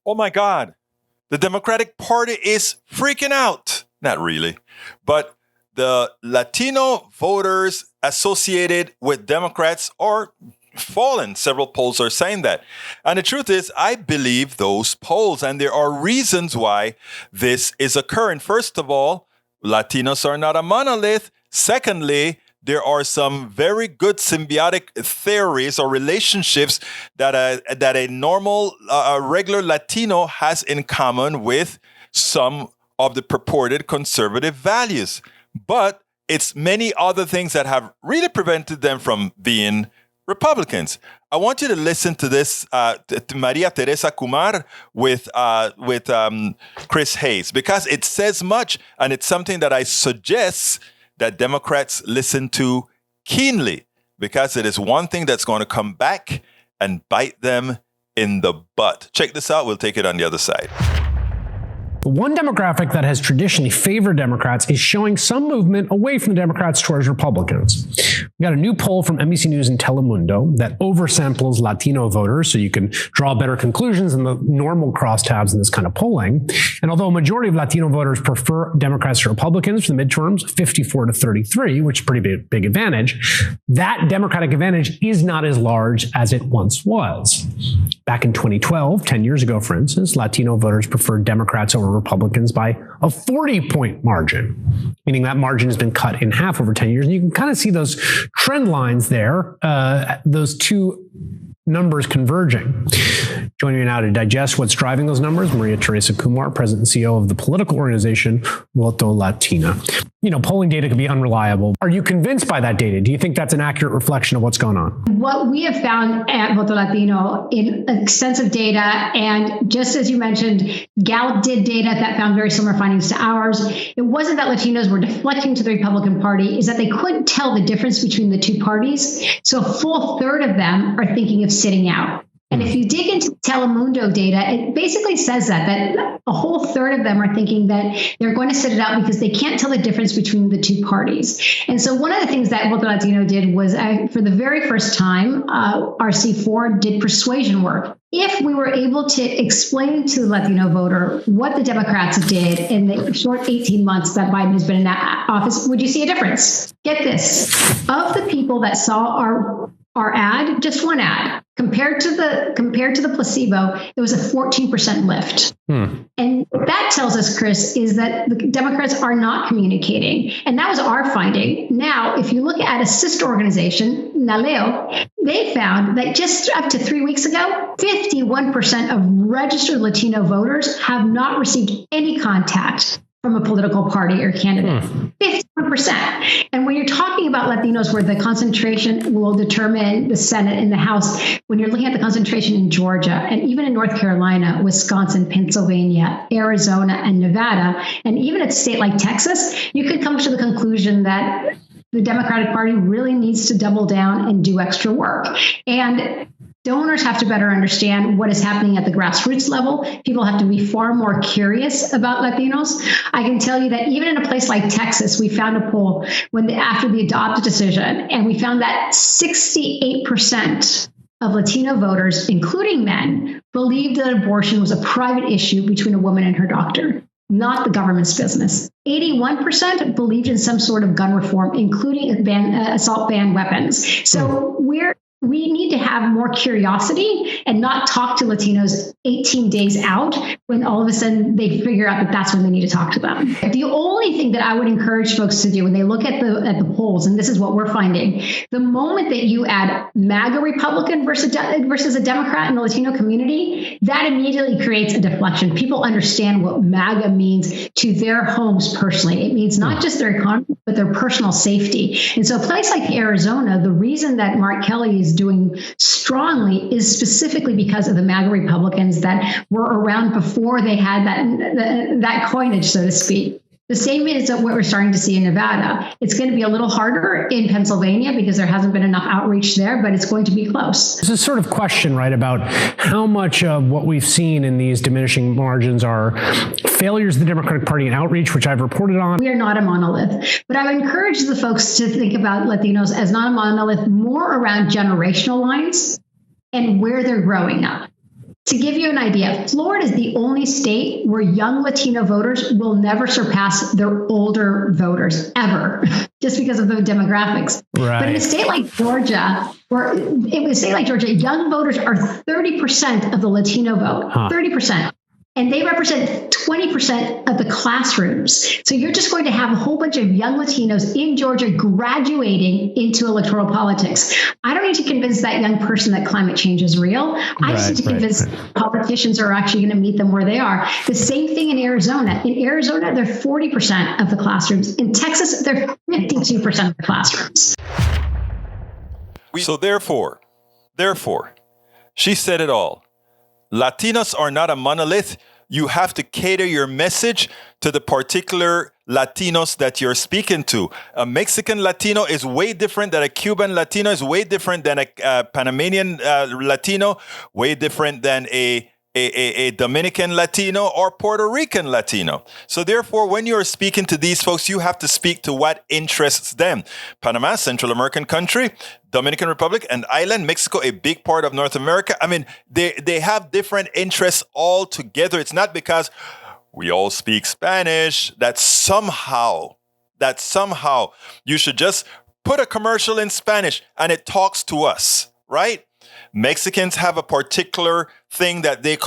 oh my God, the Democratic Party is freaking out. Not really, but the Latino voters associated with Democrats are fallen. Several polls are saying that. And the truth is, I believe those polls, and there are reasons why this is occurring. First of all, Latinos are not a monolith. Secondly, there are some very good symbiotic theories or relationships that a normal, regular Latino has in common with some of the purported conservative values. But it's many other things that have really prevented them from being Republicans. I want you to listen to this, to Maria Teresa Kumar with Chris Hayes, because it says much, and it's something that I suggest that Democrats listen to keenly, because it is one thing that's going to come back and bite them in the butt. Check this out. We'll take it on the other side. One demographic that has traditionally favored Democrats is showing some movement away from the Democrats towards Republicans. We got a new poll from NBC News and Telemundo that oversamples Latino voters, so you can draw better conclusions than the normal crosstabs in this kind of polling. And although a majority of Latino voters prefer Democrats to Republicans for the midterms, 54-33, which is a pretty big advantage, that Democratic advantage is not as large as it once was. Back in 2012, 10 years ago, for instance, Latino voters preferred Democrats over Republicans by a 40-point margin, meaning that margin has been cut in half over 10 years. And you can kind of see those trend lines there, those two numbers converging. Joining me now to digest what's driving those numbers, Maria Teresa Kumar, President and CEO of the political organization Voto Latino. You know, polling data can be unreliable. Are you convinced by that data? Do you think that's an accurate reflection of what's going on? What we have found at Voto Latino in extensive data, and just as you mentioned, Gallup did data that found very similar findings to ours. It wasn't that Latinos were deflecting to the Republican Party, is that they couldn't tell the difference between the two parties. So a full third of them are thinking of sitting out. And if you dig into Telemundo data, it basically says that a whole third of them are thinking that they're going to sit it out because they can't tell the difference between the two parties. And so one of the things that Voto Latino did was, for the very first time, RC4 did persuasion work. If we were able to explain to the Latino voter what the Democrats did in the short 18 months that Biden has been in that office, would you see a difference? Get this. Of the people that saw our ad, just one ad, compared to the placebo, it was a 14% lift. And what that tells us, Chris, is that the Democrats are not communicating. And that was our finding. Now, if you look at a sister organization, Naleo, they found that just up to 3 weeks ago, 51% of registered Latino voters have not received any contact from a political party or candidate. 51%. And when you're talking about Latinos, where the concentration will determine the Senate and the House, when you're looking at the concentration in Georgia and even in North Carolina, Wisconsin, Pennsylvania, Arizona, and Nevada, and even a state like Texas, you could come to the conclusion that the Democratic Party really needs to double down and do extra work. And donors have to better understand what is happening at the grassroots level. People have to be far more curious about Latinos. I can tell you that even in a place like Texas, we found a poll after the adopt decision, and we found that 68% of Latino voters, including men, believed that abortion was a private issue between a woman and her doctor, not the government's business. 81% believed in some sort of gun reform, including assault ban weapons. So we need to have more curiosity and not talk to Latinos 18 days out when all of a sudden they figure out that that's when they need to talk to them. The only thing that I would encourage folks to do when they look at the polls, and this is what we're finding, the moment that you add MAGA Republican versus a Democrat in the Latino community, that immediately creates a deflection. People understand what MAGA means to their homes personally. It means not just their economy, but their personal safety. And so a place like Arizona, the reason that Mark Kelly is doing strongly is specifically because of the MAGA Republicans that were around before they had that coinage, so to speak. The same is what we're starting to see in Nevada. It's going to be a little harder in Pennsylvania because there hasn't been enough outreach there, but it's going to be close. There's a sort of question, right, about how much of what we've seen in these diminishing margins are failures of the Democratic Party in outreach, which I've reported on. We are not a monolith, but I would encourage the folks to think about Latinos as not a monolith, more around generational lines and where they're growing up. To give you an idea, Florida is the only state where young Latino voters will never surpass their older voters ever, just because of the demographics. Right. But in a state like Georgia, young voters are 30% of the Latino vote, 30%. And they represent 20% of the classrooms. So you're just going to have a whole bunch of young Latinos in Georgia graduating into electoral politics. I don't need to convince that young person that climate change is real. I just need to convince politicians are actually going to meet them where they are. The same thing in Arizona. In Arizona, they're 40% of the classrooms. In Texas, they're 52% of the classrooms. So therefore, she said it all. Latinos are not a monolith. You have to cater your message to the particular Latinos that you're speaking to. A Mexican Latino is way different than a Cuban Latino, is way different than a Panamanian Latino, way different than a Dominican Latino or Puerto Rican Latino. So therefore, when you're speaking to these folks, you have to speak to what interests them. Panama, Central American country, Dominican Republic, and island, Mexico, a big part of North America. I mean, they have different interests altogether. It's not because we all speak Spanish that somehow you should just put a commercial in Spanish and it talks to us, right? Mexicans have a particular thing that they're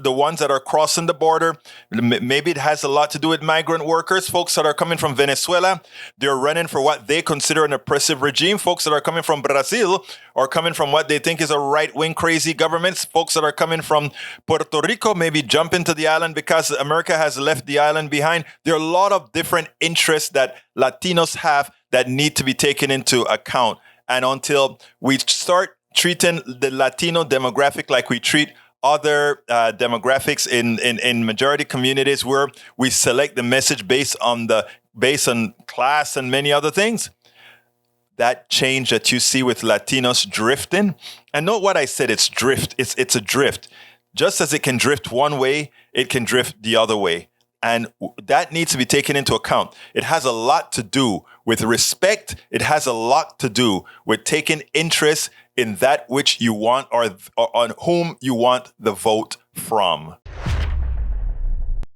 the ones that are crossing the border. Maybe it has a lot to do with migrant workers, folks that are coming from Venezuela. They're running for what they consider an oppressive regime. Folks that are coming from Brazil or coming from what they think is a right-wing crazy government. Folks that are coming from Puerto Rico maybe jump into the island because America has left the island behind. There are a lot of different interests that Latinos have that need to be taken into account. And until we start treating the Latino demographic like we treat other demographics in majority communities where we select the message based on class and many other things. That change that you see with Latinos drifting, and note what I said, it's drift. It's a drift. Just as it can drift one way, it can drift the other way. And that needs to be taken into account. It has a lot to do with respect. It has a lot to do with taking interest in that which you want or on whom you want the vote from.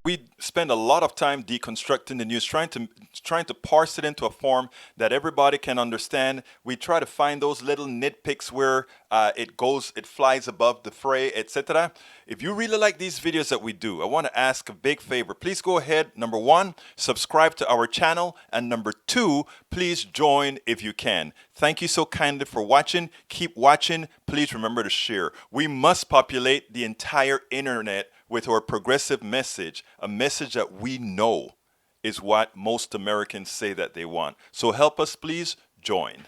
We spend a lot of time deconstructing the news, trying to parse it into a form that everybody can understand. We try to find those little nitpicks where it flies above the fray, etc. If you really like these videos that we do, I want to ask a big favor. Please go ahead. Number one, subscribe to our channel. And number two, please join if you can. Thank you so kindly for watching. Keep watching. Please remember to share. We must populate the entire internet with our progressive message, a message that we know is what most Americans say that they want. So help us, please join.